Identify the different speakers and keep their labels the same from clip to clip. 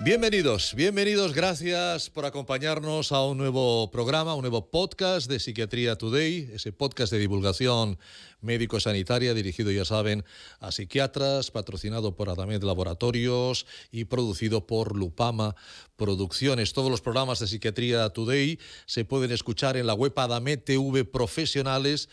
Speaker 1: Bienvenidos, gracias por acompañarnos a un nuevo programa, un nuevo podcast de Psiquiatría Today, ese podcast de divulgación médico-sanitaria dirigido, ya saben, a psiquiatras, patrocinado por Adamet Laboratorios y producido por Lupama Producciones. Todos los programas de Psiquiatría Today se pueden escuchar en la web Adamet TV Profesionales,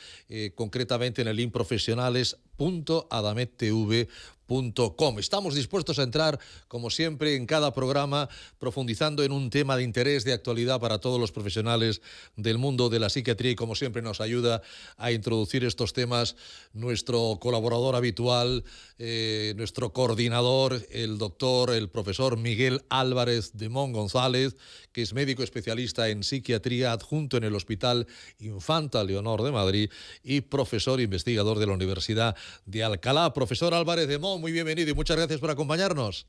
Speaker 1: concretamente en el link profesionales.adamettv.com. Estamos dispuestos a entrar, como siempre, en cada programa, profundizando en un tema de interés, de actualidad para todos los profesionales del mundo de la psiquiatría, y como siempre nos ayuda a introducir estos temas nuestro colaborador habitual, nuestro coordinador, el profesor Miguel Álvarez de Mon González, que es médico especialista en psiquiatría adjunto en el Hospital Infanta Leonor de Madrid y profesor investigador de la Universidad de Alcalá. Profesor Álvarez de Mon, muy bienvenido y muchas gracias por acompañarnos.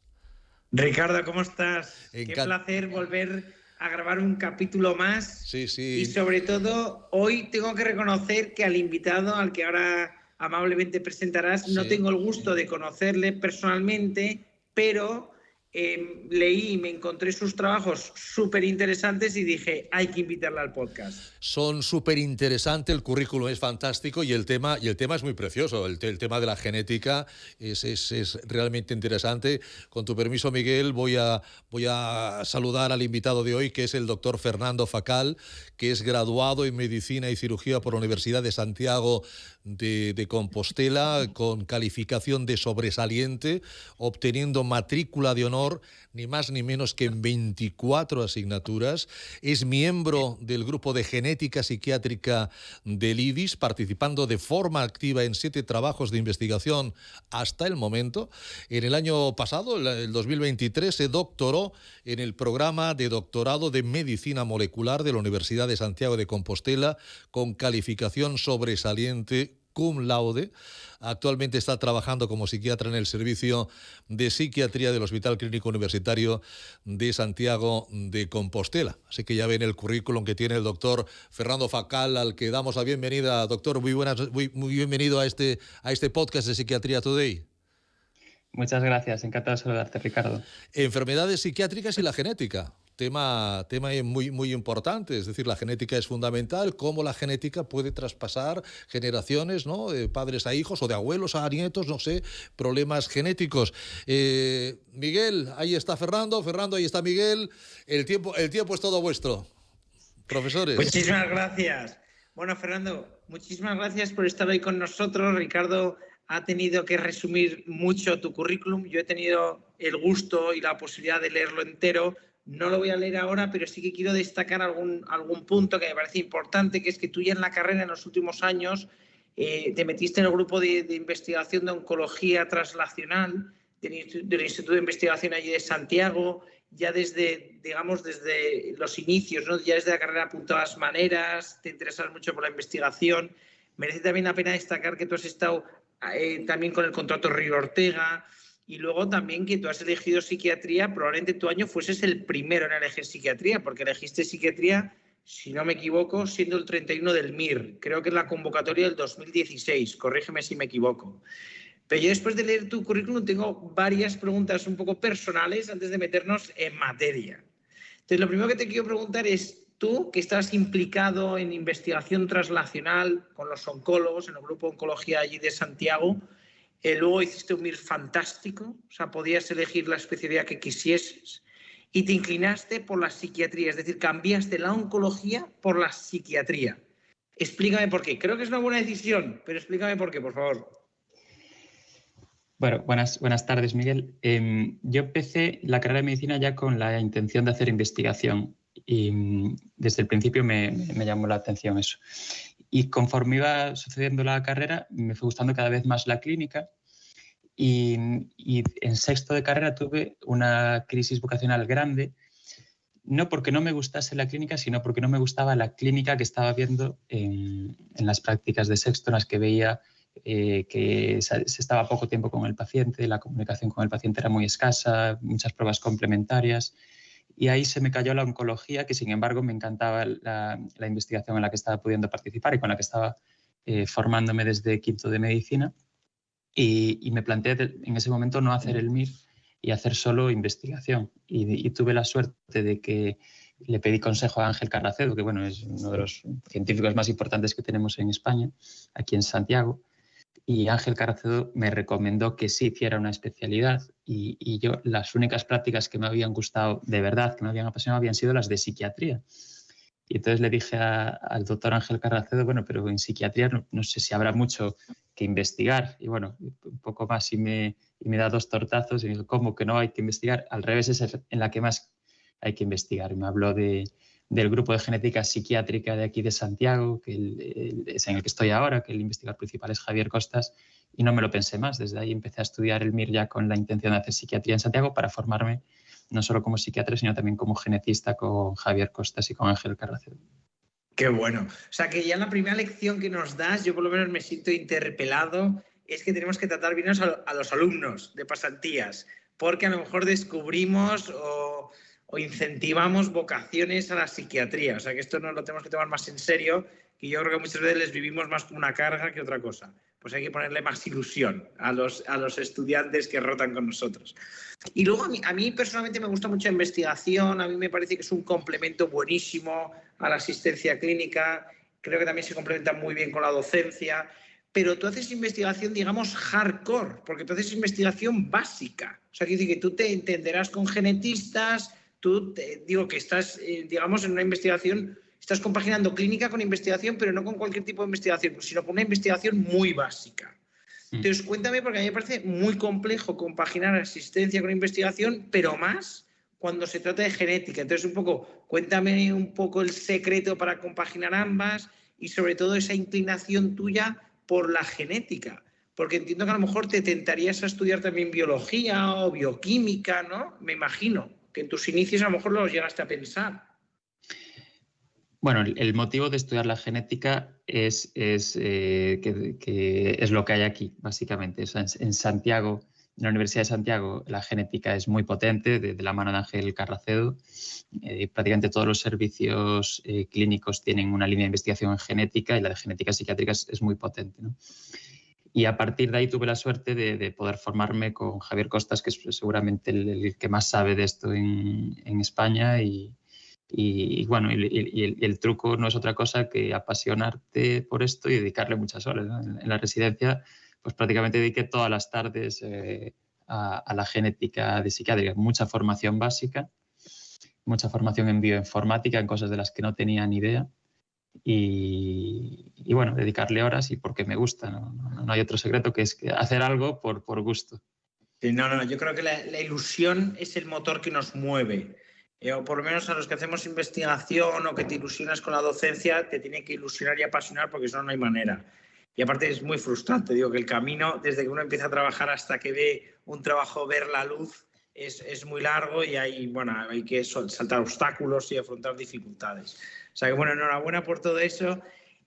Speaker 2: Ricardo, ¿cómo estás? Qué placer volver a grabar un capítulo más.
Speaker 1: Sí.
Speaker 2: Y sobre todo, hoy tengo que reconocer que al invitado, al que ahora amablemente presentarás, no tengo el gusto de conocerle personalmente, pero leí y me encontré sus trabajos súper interesantes y dije, hay que invitarla al podcast.
Speaker 1: Son súper interesantes, el currículum es fantástico y el tema es muy precioso. El tema de la genética es realmente interesante. Con tu permiso, Miguel, voy a saludar al invitado de hoy, que es el doctor Fernando Facal, que es graduado en Medicina y Cirugía por la Universidad de Santiago de Compostela, con calificación de sobresaliente, obteniendo matrícula de honor, ni más ni menos que en 24 asignaturas. Es miembro del grupo de genética psiquiátrica del IDIS, participando de forma activa en 7 trabajos de investigación hasta el momento. En el año pasado, el 2023, se doctoró en el programa de doctorado de Medicina Molecular de la Universidad de Santiago de Compostela, con calificación sobresaliente cum laude. Actualmente está trabajando como psiquiatra en el servicio de psiquiatría del Hospital Clínico Universitario de Santiago de Compostela. Así que ya ven el currículum que tiene el doctor Fernando Facal, al que damos la bienvenida. Doctor, muy bienvenido a este podcast de Psiquiatría Today.
Speaker 3: Muchas gracias, encantado de saludarte, Ricardo.
Speaker 1: Enfermedades psiquiátricas y la genética. Tema muy importante, es decir, la genética es fundamental, cómo la genética puede traspasar generaciones, ¿no? De padres a hijos o de abuelos a nietos, no sé, problemas genéticos. Miguel, ahí está Fernando, ahí está Miguel, el tiempo es todo vuestro. Profesores.
Speaker 2: Muchísimas gracias. Bueno, Fernando, muchísimas gracias por estar hoy con nosotros. Ricardo ha tenido que resumir mucho tu currículum, yo he tenido el gusto y la posibilidad de leerlo entero. No lo voy a leer ahora, pero sí que quiero destacar algún punto que me parece importante, que es que tú ya en la carrera, en los últimos años, te metiste en el grupo de investigación de oncología translacional del Instituto de Investigación allí de Santiago, ya desde los inicios, ¿no? Ya desde la carrera apuntabas maneras, te interesas mucho por la investigación. Merece también la pena destacar que tú has estado también con el contrato Río Ortega. Y luego también que tú has elegido psiquiatría, probablemente tu año fueses el primero en elegir psiquiatría, porque elegiste psiquiatría, si no me equivoco, siendo el 31 del MIR. Creo que es la convocatoria del 2016, corrígeme si me equivoco. Pero yo, después de leer tu currículum, tengo varias preguntas un poco personales antes de meternos en materia. Entonces, lo primero que te quiero preguntar es, tú, que estás implicado en investigación translacional con los oncólogos, en el grupo de oncología allí de Santiago, luego hiciste un MIR fantástico, o sea, podías elegir la especialidad que quisieses y te inclinaste por la psiquiatría, es decir, cambiaste la oncología por la psiquiatría. Explícame por qué. Creo que es una buena decisión, pero explícame por qué, por favor.
Speaker 3: Bueno, buenas tardes, Miguel. Yo empecé la carrera de medicina ya con la intención de hacer investigación y desde el principio me llamó la atención eso. Y conforme iba sucediendo la carrera, me fue gustando cada vez más la clínica y en sexto de carrera tuve una crisis vocacional grande, no porque no me gustase la clínica, sino porque no me gustaba la clínica que estaba viendo en las prácticas de sexto, en las que veía que se estaba poco tiempo con el paciente, la comunicación con el paciente era muy escasa, muchas pruebas complementarias. Y ahí se me cayó la oncología, que sin embargo me encantaba la investigación en la que estaba pudiendo participar y con la que estaba formándome desde quinto de medicina. Y me planteé en ese momento no hacer el MIR y hacer solo investigación. Y tuve la suerte de que le pedí consejo a Ángel Carracedo, que bueno, es uno de los científicos más importantes que tenemos en España, aquí en Santiago, y Ángel Carracedo me recomendó que sí hiciera una especialidad y yo las únicas prácticas que me habían gustado de verdad, que me habían apasionado, habían sido las de psiquiatría. Y entonces le dije al doctor Ángel Carracedo, bueno, pero en psiquiatría no sé si habrá mucho que investigar. Y bueno, un poco más y me da 2 tortazos y me dijo, ¿cómo que no hay que investigar? Al revés, es en la que más hay que investigar. Y me habló del grupo de genética psiquiátrica de aquí de Santiago, que es en el que estoy ahora, que el investigador principal es Javier Costas, y no me lo pensé más. Desde ahí empecé a estudiar el MIR ya con la intención de hacer psiquiatría en Santiago para formarme no solo como psiquiatra, sino también como genetista con Javier Costas y con Ángel Carracedo.
Speaker 2: Qué bueno. O sea, que ya la primera lección que nos das, yo por lo menos me siento interpelado, es que tenemos que tratar bien a los alumnos de pasantías, porque a lo mejor descubrimos o incentivamos vocaciones a la psiquiatría. O sea, que esto no lo tenemos que tomar más en serio, que yo creo que muchas veces les vivimos más como una carga que otra cosa. Pues hay que ponerle más ilusión a los estudiantes que rotan con nosotros. Y luego a mí personalmente me gusta mucho la investigación, a mí me parece que es un complemento buenísimo a la asistencia clínica, creo que también se complementa muy bien con la docencia, pero tú haces investigación, digamos, hardcore, porque tú haces investigación básica. O sea, quiere decir que tú te entenderás con genetistas, digo que estás, digamos, en una investigación, estás compaginando clínica con investigación, pero no con cualquier tipo de investigación, sino con una investigación muy básica. Entonces, cuéntame, porque a mí me parece muy complejo compaginar asistencia con investigación, pero más cuando se trata de genética. Entonces, cuéntame un poco el secreto para compaginar ambas y sobre todo esa inclinación tuya por la genética. Porque entiendo que a lo mejor te tentarías a estudiar también biología o bioquímica, ¿no? Me imagino que en tus inicios a lo mejor lo llegaste a pensar.
Speaker 3: Bueno, el motivo de estudiar la genética es que es lo que hay aquí, básicamente. O sea, en Santiago, en la Universidad de Santiago, la genética es muy potente, de la mano de Ángel Carracedo. Prácticamente todos los servicios clínicos tienen una línea de investigación en genética y la de genética psiquiátrica es muy potente, ¿no? Y a partir de ahí tuve la suerte de poder formarme con Javier Costas, que es seguramente el que más sabe de esto en España y bueno, el truco no es otra cosa que apasionarte por esto y dedicarle muchas horas, ¿no? En la residencia, pues prácticamente dediqué todas las tardes a la genética de psiquiatría. Mucha formación básica, mucha formación en bioinformática, en cosas de las que no tenía ni idea. Y bueno, dedicarle horas y porque me gusta. No hay otro secreto que hacer algo por gusto.
Speaker 2: Sí, no, yo creo que la ilusión es el motor que nos mueve. O por lo menos a los que hacemos investigación o que te ilusionas con la docencia, te tiene que ilusionar y apasionar porque si no, no hay manera. Y aparte es muy frustrante, digo que el camino desde que uno empieza a trabajar hasta que ve un trabajo ver la luz es muy largo y hay que saltar obstáculos y afrontar dificultades. O sea que bueno, enhorabuena por todo eso.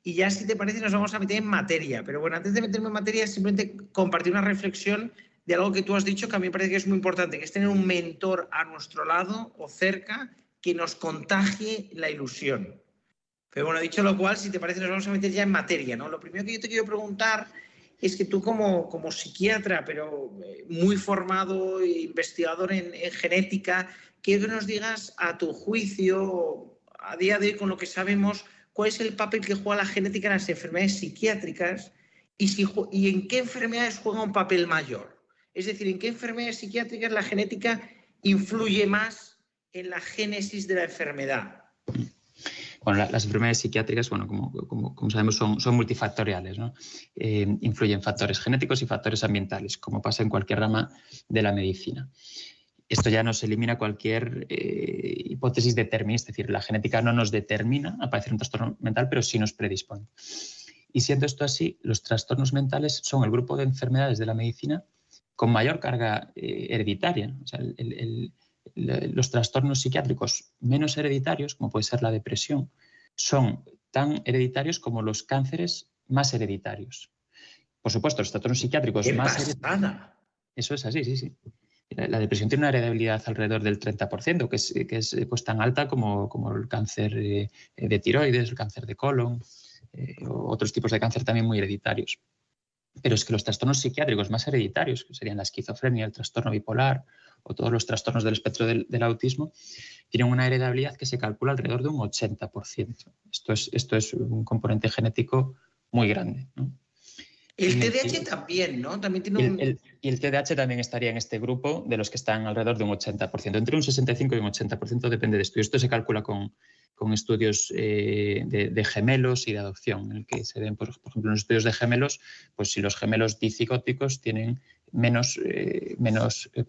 Speaker 2: Y ya si te parece nos vamos a meter en materia. Pero bueno, antes de meterme en materia, simplemente compartir una reflexión de algo que tú has dicho que a mí me parece que es muy importante, que es tener un mentor a nuestro lado o cerca que nos contagie la ilusión. Pero bueno, dicho lo cual, si te parece, nos vamos a meter ya en materia, ¿no? Lo primero que yo te quiero preguntar es que tú como psiquiatra, pero muy formado e investigador en genética, quiero que nos digas a tu juicio, a día de hoy con lo que sabemos, cuál es el papel que juega la genética en las enfermedades psiquiátricas y en qué enfermedades juega un papel mayor. Es decir, ¿en qué enfermedades psiquiátricas la genética influye más en la génesis de la enfermedad?
Speaker 3: Bueno, las enfermedades psiquiátricas, bueno, como sabemos, son multifactoriales, ¿no? Influyen factores genéticos y factores ambientales, como pasa en cualquier rama de la medicina. Esto ya nos elimina cualquier hipótesis determinista, es decir, la genética no nos determina a padecer un trastorno mental, pero sí nos predispone. Y siendo esto así, los trastornos mentales son el grupo de enfermedades de la medicina con mayor carga hereditaria. O sea, los trastornos psiquiátricos menos hereditarios, como puede ser la depresión, son tan hereditarios como los cánceres más hereditarios. Por supuesto, los trastornos psiquiátricos más hereditarios. Eso es así, sí. La depresión tiene una heredabilidad alrededor del 30%, que es pues, tan alta como el cáncer de tiroides, el cáncer de colon, o otros tipos de cáncer también muy hereditarios. Pero es que los trastornos psiquiátricos más hereditarios, que serían la esquizofrenia, el trastorno bipolar o todos los trastornos del espectro del autismo, tienen una heredabilidad que se calcula alrededor de un 80%. Esto es un componente genético muy grande, ¿no?
Speaker 2: El TDAH también, ¿no? También tiene un...
Speaker 3: Y el TDAH también estaría en este grupo de los que están alrededor de un 80%. Entre un 65 y un 80% depende de estudios. Esto se calcula con estudios de gemelos y de adopción, en el que se ven, por ejemplo, en los estudios de gemelos, pues si los gemelos dicigóticos tienen menos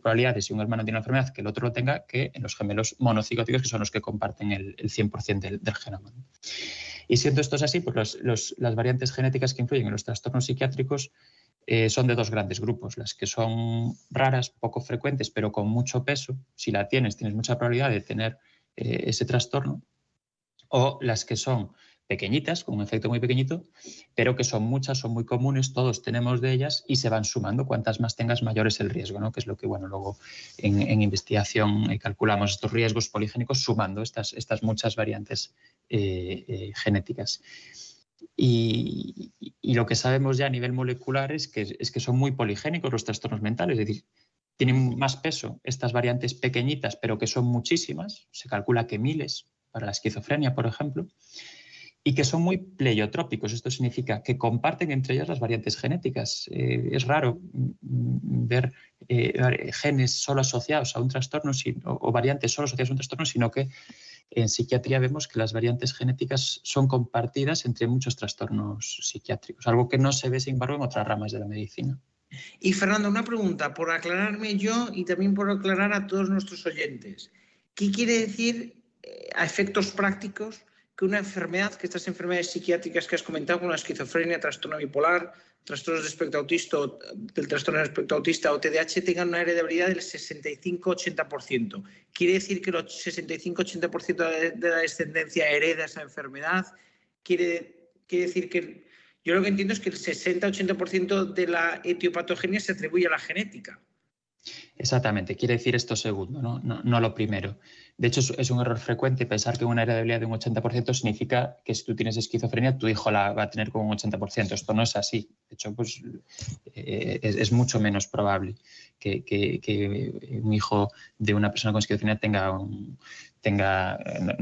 Speaker 3: probabilidades si un hermano tiene una enfermedad que el otro lo tenga que en los gemelos monocigóticos, que son los que comparten el 100% del genoma. Y siendo esto así, pues las variantes genéticas que influyen en los trastornos psiquiátricos son de dos grandes grupos, las que son raras, poco frecuentes, pero con mucho peso. Si la tienes mucha probabilidad de tener ese trastorno, o las que son pequeñitas, con un efecto muy pequeñito, pero que son muchas, son muy comunes, todos tenemos de ellas y se van sumando. Cuantas más tengas, mayor es el riesgo, ¿no? Que es lo que, bueno, luego en investigación calculamos estos riesgos poligénicos sumando estas muchas variantes genéticas. Y lo que sabemos ya a nivel molecular es que son muy poligénicos los trastornos mentales, es decir, tienen más peso estas variantes pequeñitas, pero que son muchísimas, se calcula que miles para la esquizofrenia, por ejemplo, y que son muy pleiotrópicos. Esto significa que comparten entre ellas las variantes genéticas. Es raro ver genes solo asociados a un trastorno o variantes solo asociadas a un trastorno, sino que en psiquiatría vemos que las variantes genéticas son compartidas entre muchos trastornos psiquiátricos, algo que no se ve, sin embargo, en otras ramas de la medicina.
Speaker 2: Y Fernando, una pregunta, por aclararme yo y también por aclarar a todos nuestros oyentes. ¿Qué quiere decir a efectos prácticos que una enfermedad, que estas enfermedades psiquiátricas que has comentado, como la esquizofrenia, trastorno bipolar, trastornos del espectro autista, del trastorno del espectro autista o TDAH tengan una heredabilidad del 65-80%? ¿Quiere decir que el 65-80% de la descendencia hereda esa enfermedad? ¿Quiere decir que... Yo lo que entiendo es que el 60-80% de la etiopatogenia se atribuye a la genética.
Speaker 3: Exactamente, quiere decir esto segundo, no lo primero. De hecho, es un error frecuente pensar que una heredabilidad de un 80% significa que si tú tienes esquizofrenia, tu hijo la va a tener con un 80%. Esto no es así. De hecho, pues, es mucho menos probable que un hijo de una persona con esquizofrenia no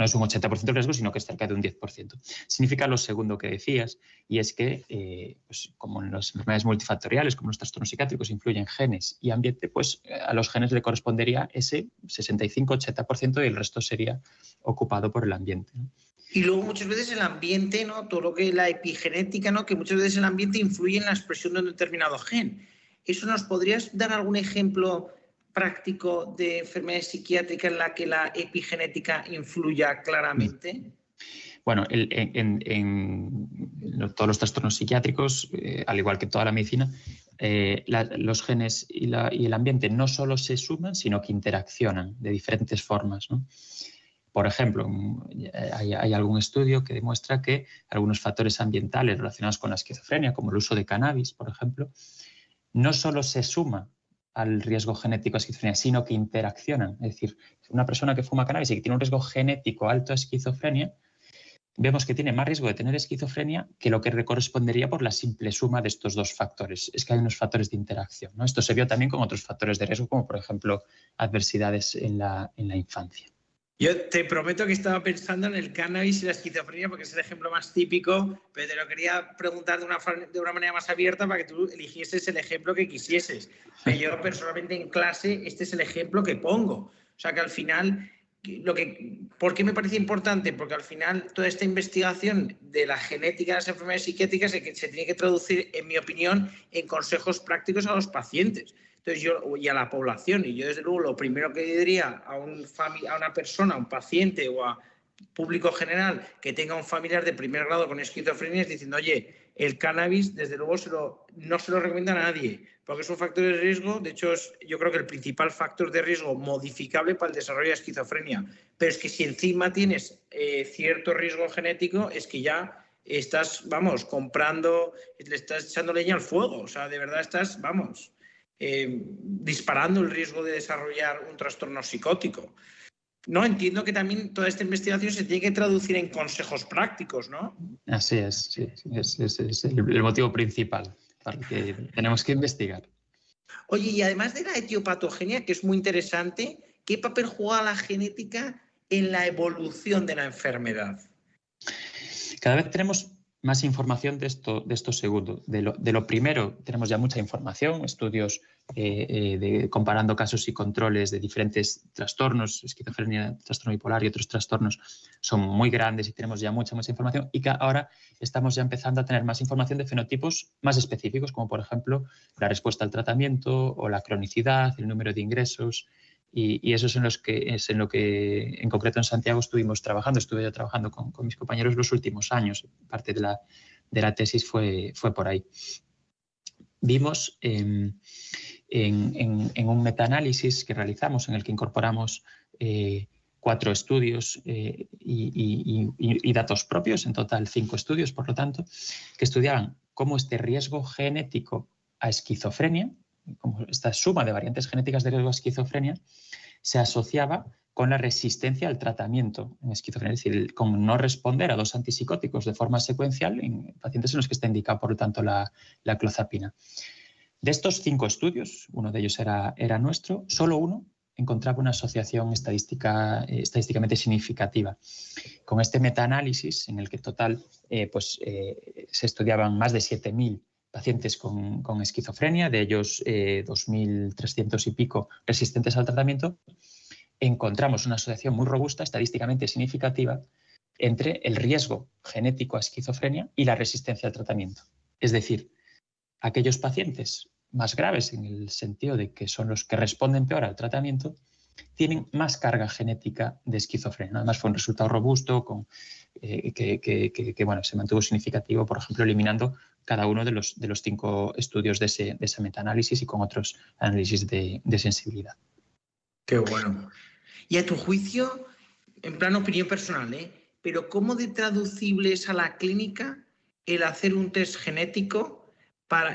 Speaker 3: es un 80% de riesgo, sino que es cerca de un 10%. Significa lo segundo que decías, y es que, pues, como en las enfermedades multifactoriales, como los trastornos psiquiátricos, influyen genes y ambiente, pues a los genes le correspondería ese 65-80% y el resto sería ocupado por el ambiente, ¿no?
Speaker 2: Y luego muchas veces el ambiente, ¿no? Todo lo que la epigenética, ¿no? Que muchas veces el ambiente influye en la expresión de un determinado gen. ¿Eso nos podrías dar algún ejemplo práctico de enfermedad psiquiátrica en la que la epigenética influya claramente?
Speaker 3: Bueno, en todos los trastornos psiquiátricos, al igual que toda la medicina, los genes y el ambiente no solo se suman, sino que interaccionan de diferentes formas, ¿no? Por ejemplo, hay algún estudio que demuestra que algunos factores ambientales relacionados con la esquizofrenia, como el uso de cannabis, por ejemplo, no solo se suma al riesgo genético a esquizofrenia, sino que interaccionan. Es decir, una persona que fuma cannabis y que tiene un riesgo genético alto a esquizofrenia, vemos que tiene más riesgo de tener esquizofrenia que lo que le correspondería por la simple suma de estos dos factores. Es que hay unos factores de interacción, ¿no? Esto se vio también con otros factores de riesgo, como por ejemplo adversidades en la infancia.
Speaker 2: Yo te prometo que estaba pensando en el cannabis y la esquizofrenia porque es el ejemplo más típico, pero te lo quería preguntar de una manera más abierta para que tú eligieses el ejemplo que quisieses. Pero yo personalmente en clase este es el ejemplo que pongo. O sea que al final, ¿por qué me parece importante? Porque al final toda esta investigación de la genética de las enfermedades psiquiátricas se tiene que traducir, en mi opinión, en consejos prácticos a los pacientes. Entonces y a la población. Y yo, desde luego, lo primero que diría a una persona, a un paciente o a público general que tenga un familiar de primer grado con esquizofrenia es diciendo, oye, el cannabis, desde luego, no se lo recomienda a nadie, porque es un factor de riesgo. De hecho, yo creo que el principal factor de riesgo modificable para el desarrollo de esquizofrenia. Pero es que si encima tienes cierto riesgo genético, es que ya estás, comprando, le estás echando leña al fuego. O sea, de verdad estás, disparando el riesgo de desarrollar un trastorno psicótico. No, entiendo que también toda esta investigación se tiene que traducir en consejos prácticos, ¿no?
Speaker 3: Así es, sí, es el motivo principal para el que tenemos que investigar.
Speaker 2: Oye, y además de la etiopatogenia, que es muy interesante, ¿qué papel juega la genética en la evolución de la enfermedad?
Speaker 3: Cada vez tenemos más información de esto segundo. De lo primero, tenemos ya mucha información, estudios comparando casos y controles de diferentes trastornos, esquizofrenia, trastorno bipolar y otros trastornos son muy grandes y tenemos ya mucha información, y que ahora estamos ya empezando a tener más información de fenotipos más específicos, como por ejemplo la respuesta al tratamiento o la cronicidad, el número de ingresos. Y eso es en lo que en concreto en Santiago estuve yo trabajando con mis compañeros los últimos años. Parte de la tesis fue por ahí. Vimos en un metaanálisis que realizamos en el que incorporamos 4 estudios y datos propios, en total 5 estudios, por lo tanto, que estudiaban cómo este riesgo genético a esquizofrenia, como esta suma de variantes genéticas de riesgo a esquizofrenia, se asociaba con la resistencia al tratamiento en esquizofrenia, es decir, con no responder a 2 antipsicóticos de forma secuencial en pacientes en los que está indicada, por lo tanto, la clozapina. De estos 5 estudios, uno de ellos era nuestro, solo uno encontraba una asociación estadísticamente significativa. Con este metaanálisis, en el que en total se estudiaban más de 7.000 pacientes con esquizofrenia, de ellos 2.300 y pico resistentes al tratamiento, encontramos una asociación muy robusta, estadísticamente significativa, entre el riesgo genético a esquizofrenia y la resistencia al tratamiento. Es decir, aquellos pacientes más graves, en el sentido de que son los que responden peor al tratamiento, tienen más carga genética de esquizofrenia. Además, fue un resultado robusto que se mantuvo significativo, por ejemplo, eliminando cada uno de los 5 estudios de ese metaanálisis y con otros análisis de sensibilidad.
Speaker 2: Qué bueno. Y a tu juicio, en plan opinión personal, pero ¿cómo de traducible es a la clínica el hacer un test genético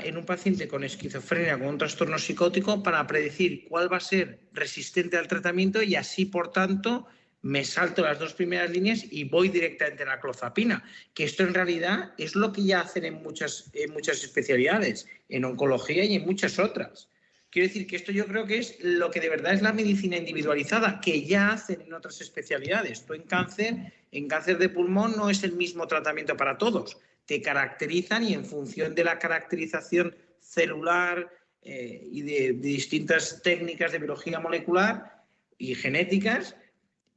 Speaker 2: en un paciente con esquizofrenia, con un trastorno psicótico, para predecir cuál va a ser resistente al tratamiento y así, por tanto, me salto las 2 primeras líneas y voy directamente a la clozapina? Que esto en realidad es lo que ya hacen en muchas especialidades, en oncología y en muchas otras. Quiero decir que esto yo creo que es lo que de verdad es la medicina individualizada, que ya hacen en otras especialidades. Tú en cáncer de pulmón no es el mismo tratamiento para todos. Te caracterizan y en función de la caracterización celular y de distintas técnicas de biología molecular y genéticas,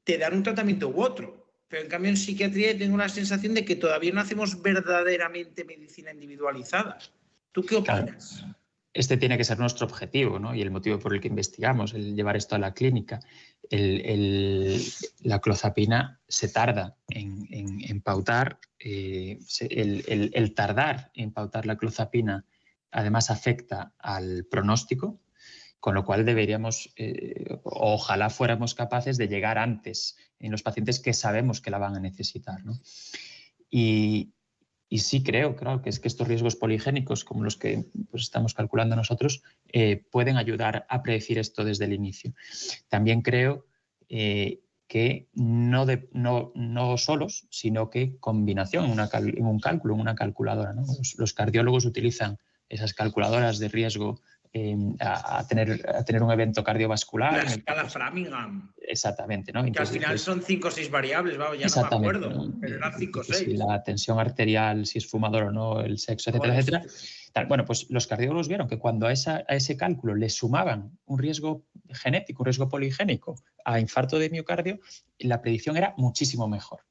Speaker 2: te dan un tratamiento u otro. Pero en cambio en psiquiatría tengo la sensación de que todavía no hacemos verdaderamente medicina individualizada. ¿Tú qué opinas?
Speaker 3: Claro. Este tiene que ser nuestro objetivo, ¿no? Y el motivo por el que investigamos, el llevar esto a la clínica. La clozapina se tarda en pautar, el tardar en pautar la clozapina además afecta al pronóstico, con lo cual deberíamos, ojalá fuéramos capaces de llegar antes en los pacientes que sabemos que la van a necesitar, ¿no? Y sí creo, claro, que es que estos riesgos poligénicos, como los que estamos calculando nosotros, pueden ayudar a predecir esto desde el inicio. También creo que no solos, sino que combinación en un cálculo, en una calculadora, ¿no? Los cardiólogos utilizan esas calculadoras de riesgo a tener un evento cardiovascular.
Speaker 2: La escala Framingham.
Speaker 3: Exactamente, ¿no?
Speaker 2: Entonces, que al final son 5 o 6 variables, vamos, ya no me acuerdo, ¿no? Pero eran 5 o 6.
Speaker 3: Si la tensión arterial, si es fumador o no, el sexo, etcétera, etcétera. Bueno, pues los cardiólogos vieron que cuando a ese cálculo le sumaban un riesgo genético, un riesgo poligénico a infarto de miocardio, la predicción era muchísimo mejor.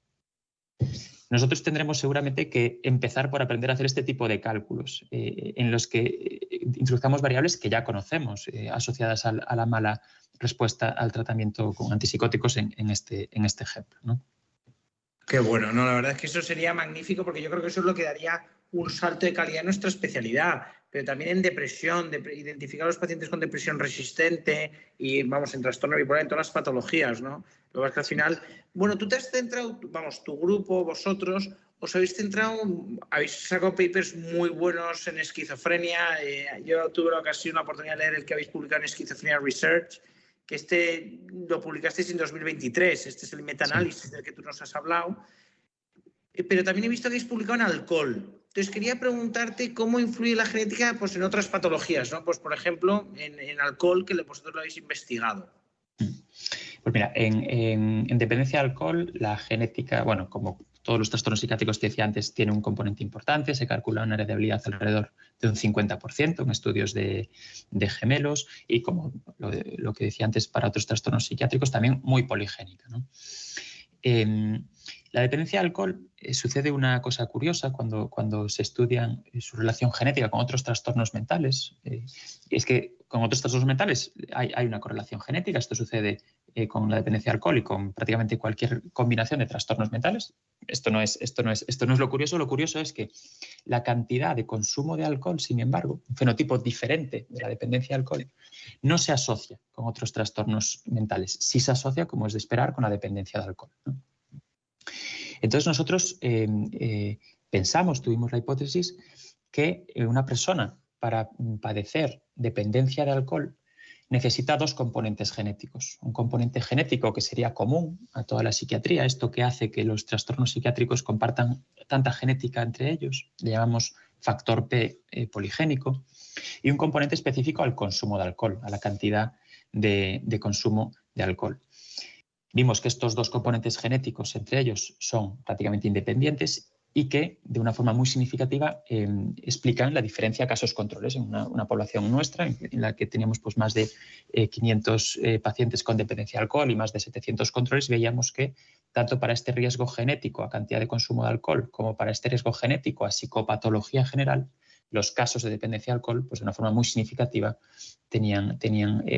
Speaker 3: Nosotros tendremos seguramente que empezar por aprender a hacer este tipo de cálculos en los que introduzcamos variables que ya conocemos asociadas a la mala respuesta al tratamiento con antipsicóticos en este ejemplo, ¿no?
Speaker 2: Qué bueno, no, la verdad es que eso sería magnífico, porque yo creo que eso es lo que daría un salto de calidad en nuestra especialidad, pero también en depresión, identificar a los pacientes con depresión resistente y, vamos, en trastorno bipolar, en todas las patologías, ¿no? Lo que es que al final, bueno, tú te has centrado, vamos, tu grupo, vosotros, os habéis centrado, habéis sacado papers muy buenos en esquizofrenia. Yo tuve la oportunidad de leer el que habéis publicado en Schizophrenia Research, que lo publicasteis en 2023, este es el metaanálisis del que tú nos has hablado. Pero también he visto que habéis publicado en alcohol. Entonces, quería preguntarte cómo influye la genética pues, en otras patologías, ¿no? Pues, por ejemplo, en alcohol, que vosotros lo habéis investigado.
Speaker 3: Pues mira, en dependencia de alcohol, la genética, bueno, como todos los trastornos psiquiátricos que decía antes, tiene un componente importante. Se calcula una heredabilidad alrededor de un 50% en estudios de gemelos y, como lo que decía antes, para otros trastornos psiquiátricos también muy poligénica, ¿no? La dependencia de alcohol sucede una cosa curiosa cuando se estudia su relación genética con otros trastornos mentales. Es que con otros trastornos mentales hay una correlación genética. Esto sucede con la dependencia de alcohol y con prácticamente cualquier combinación de trastornos mentales. Esto no es lo curioso. Lo curioso es que la cantidad de consumo de alcohol, sin embargo, un fenotipo diferente de la dependencia de alcohol, no se asocia con otros trastornos mentales. Sí se asocia, como es de esperar, con la dependencia de alcohol, ¿no? Entonces nosotros tuvimos la hipótesis que una persona para padecer dependencia de alcohol necesita dos componentes genéticos. Un componente genético que sería común a toda la psiquiatría, esto que hace que los trastornos psiquiátricos compartan tanta genética entre ellos, le llamamos factor P poligénico, y un componente específico al consumo de alcohol, a la cantidad de consumo de alcohol. Vimos que estos dos componentes genéticos entre ellos son prácticamente independientes y que de una forma muy significativa explican la diferencia casos controles en una población nuestra en la que teníamos pues, más de 500 pacientes con dependencia de alcohol y más de 700 controles. Veíamos que tanto para este riesgo genético a cantidad de consumo de alcohol como para este riesgo genético a psicopatología general, los casos de dependencia de alcohol, pues de una forma muy significativa, tenían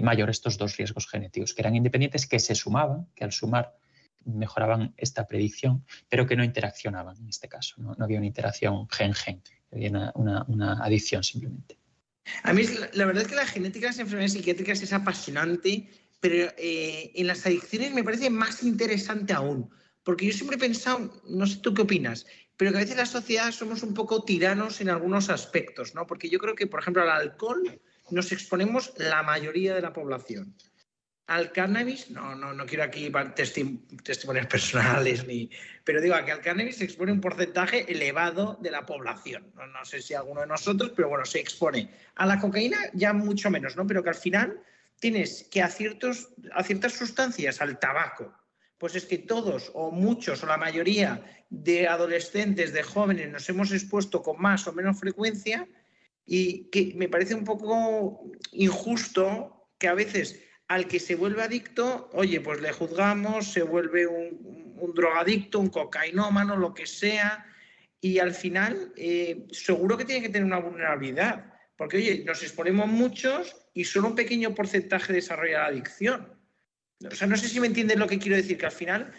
Speaker 3: mayor estos dos riesgos genéticos, que eran independientes, que se sumaban, que al sumar mejoraban esta predicción, pero que no interaccionaban en este caso. No había una interacción gen-gen, había una adición simplemente.
Speaker 2: A mí la verdad es que la genética de las enfermedades psiquiátricas es apasionante, pero en las adicciones me parece más interesante aún. Porque yo siempre he pensado, no sé tú qué opinas, pero que a veces la sociedad somos un poco tiranos en algunos aspectos, ¿no? Porque yo creo que, por ejemplo, al alcohol nos exponemos la mayoría de la población. Al cannabis, no quiero aquí testimonios personales, pero digo que al cannabis se expone un porcentaje elevado de la población. No sé si alguno de nosotros, pero bueno, se expone. A la cocaína ya mucho menos, ¿no? Pero que al final tienes que a ciertas sustancias, al tabaco, pues es que todos o muchos o la mayoría de adolescentes, de jóvenes, nos hemos expuesto con más o menos frecuencia y que me parece un poco injusto que a veces al que se vuelve adicto, oye, pues le juzgamos, se vuelve un drogadicto, un cocainómano, lo que sea, y al final seguro que tiene que tener una vulnerabilidad, porque oye, nos exponemos muchos y solo un pequeño porcentaje desarrolla la adicción. O sea, no sé si me entiendes lo que quiero decir, que al final...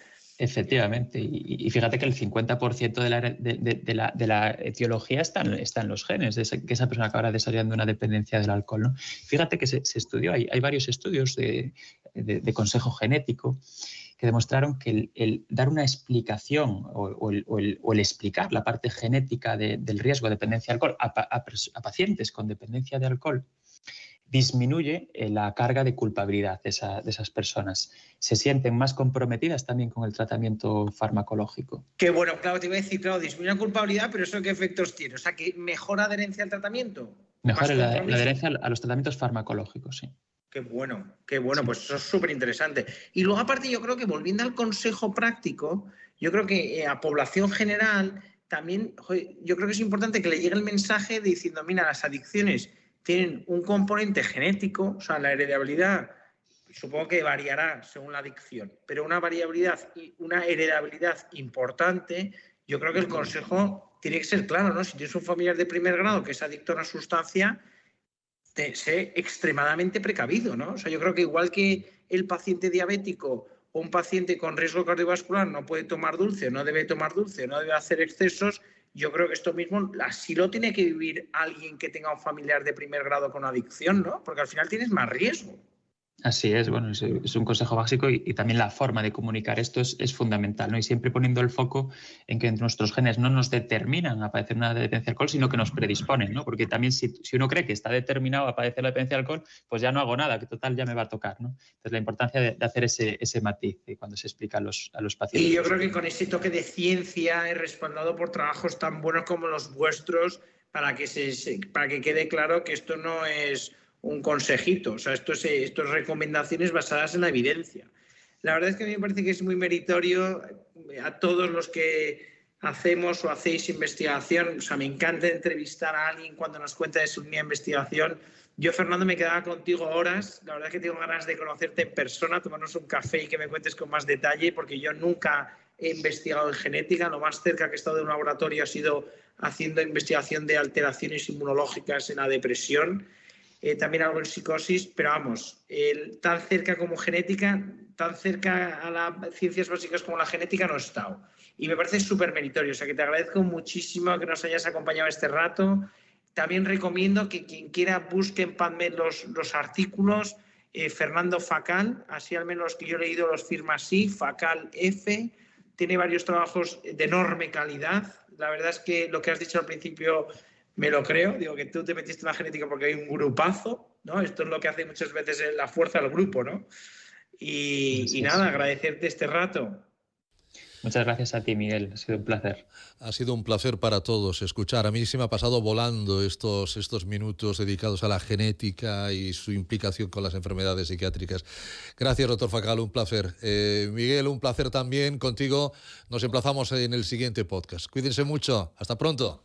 Speaker 3: Efectivamente, y fíjate que el 50% de la etiología está en los genes, que esa persona acabará desarrollando una dependencia del alcohol, ¿no? Fíjate que se estudió, hay varios estudios de consejo genético que demostraron que el dar una explicación o el explicar la parte genética del riesgo de dependencia de alcohol a pacientes con dependencia de alcohol disminuye la carga de culpabilidad de esas personas. Se sienten más comprometidas también con el tratamiento farmacológico.
Speaker 2: Que bueno, claro, te iba a decir, claro, disminuye la culpabilidad, pero ¿eso qué efectos tiene? O sea, que mejora adherencia al tratamiento.
Speaker 3: Mejora la adherencia a los tratamientos farmacológicos, sí.
Speaker 2: Qué bueno, sí. Pues eso es súper interesante. Y luego, aparte, yo creo que volviendo al consejo práctico, yo creo que a población general también, yo creo que es importante que le llegue el mensaje diciendo, mira, las adicciones tienen un componente genético, o sea, la heredabilidad, supongo que variará según la adicción, pero una heredabilidad importante, yo creo que el consejo tiene que ser claro, ¿no? Si tienes un familiar de primer grado que es adicto a una sustancia, sé extremadamente precavido, ¿no? O sea, yo creo que igual que el paciente diabético o un paciente con riesgo cardiovascular no puede tomar dulce, no debe tomar dulce, no debe hacer excesos, yo creo que esto mismo así lo tiene que vivir alguien que tenga un familiar de primer grado con adicción, ¿no? Porque al final tienes más riesgo.
Speaker 3: Así es, bueno, es un consejo básico y también la forma de comunicar esto es fundamental, ¿no? Y siempre poniendo el foco en que nuestros genes no nos determinan a padecer una dependencia al alcohol, sino que nos predisponen, ¿no? Porque también si uno cree que está determinado a padecer la dependencia al alcohol, pues ya no hago nada, que total ya me va a tocar, ¿no? Entonces la importancia de hacer ese matiz cuando se explica a los pacientes.
Speaker 2: Y yo creo que con ese toque de ciencia respaldado por trabajos tan buenos como los vuestros, para que quede claro que esto no es un consejito, o sea, esto es recomendaciones basadas en la evidencia. La verdad es que a mí me parece que es muy meritorio a todos los que hacemos o hacéis investigación. O sea, me encanta entrevistar a alguien cuando nos cuenta de su línea de investigación. Yo, Fernando, me quedaba contigo horas. La verdad es que tengo ganas de conocerte en persona, tomarnos un café y que me cuentes con más detalle, porque yo nunca he investigado en genética. Lo más cerca que he estado de un laboratorio ha sido haciendo investigación de alteraciones inmunológicas en la depresión. También algo en psicosis, pero vamos, tan cerca como genética, tan cerca a las ciencias básicas como la genética no he estado. Y me parece súper meritorio, o sea que te agradezco muchísimo que nos hayas acompañado este rato. También recomiendo que quien quiera busque en PubMed los artículos. Fernando Facal, así al menos los que yo he leído los firma así, Facal F, tiene varios trabajos de enorme calidad. La verdad es que lo que has dicho al principio me lo creo, digo que tú te metiste en la genética porque hay un grupazo, ¿no? Esto es lo que hace muchas veces la fuerza del grupo, ¿no? Y nada, agradecerte este rato.
Speaker 3: Muchas gracias a ti, Miguel. Ha sido un placer.
Speaker 1: Ha sido un placer para todos escuchar. A mí se me ha pasado volando estos minutos dedicados a la genética y su implicación con las enfermedades psiquiátricas. Gracias, doctor Facal, un placer. Miguel, un placer también contigo. Nos emplazamos en el siguiente podcast. Cuídense mucho. Hasta pronto.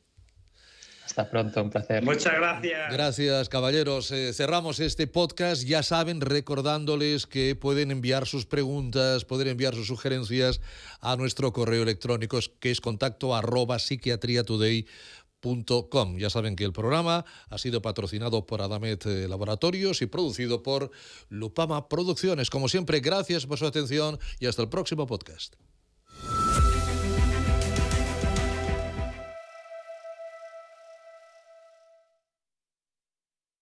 Speaker 3: Hasta pronto, un placer.
Speaker 2: Muchas gracias.
Speaker 1: Gracias, caballeros. Cerramos este podcast. Ya saben, recordándoles que pueden enviar sus preguntas, pueden enviar sus sugerencias a nuestro correo electrónico, que es contacto@psiquiatriatoday.com. Ya saben que el programa ha sido patrocinado por Adamet Laboratorios y producido por Lupama Producciones. Como siempre, gracias por su atención y hasta el próximo podcast.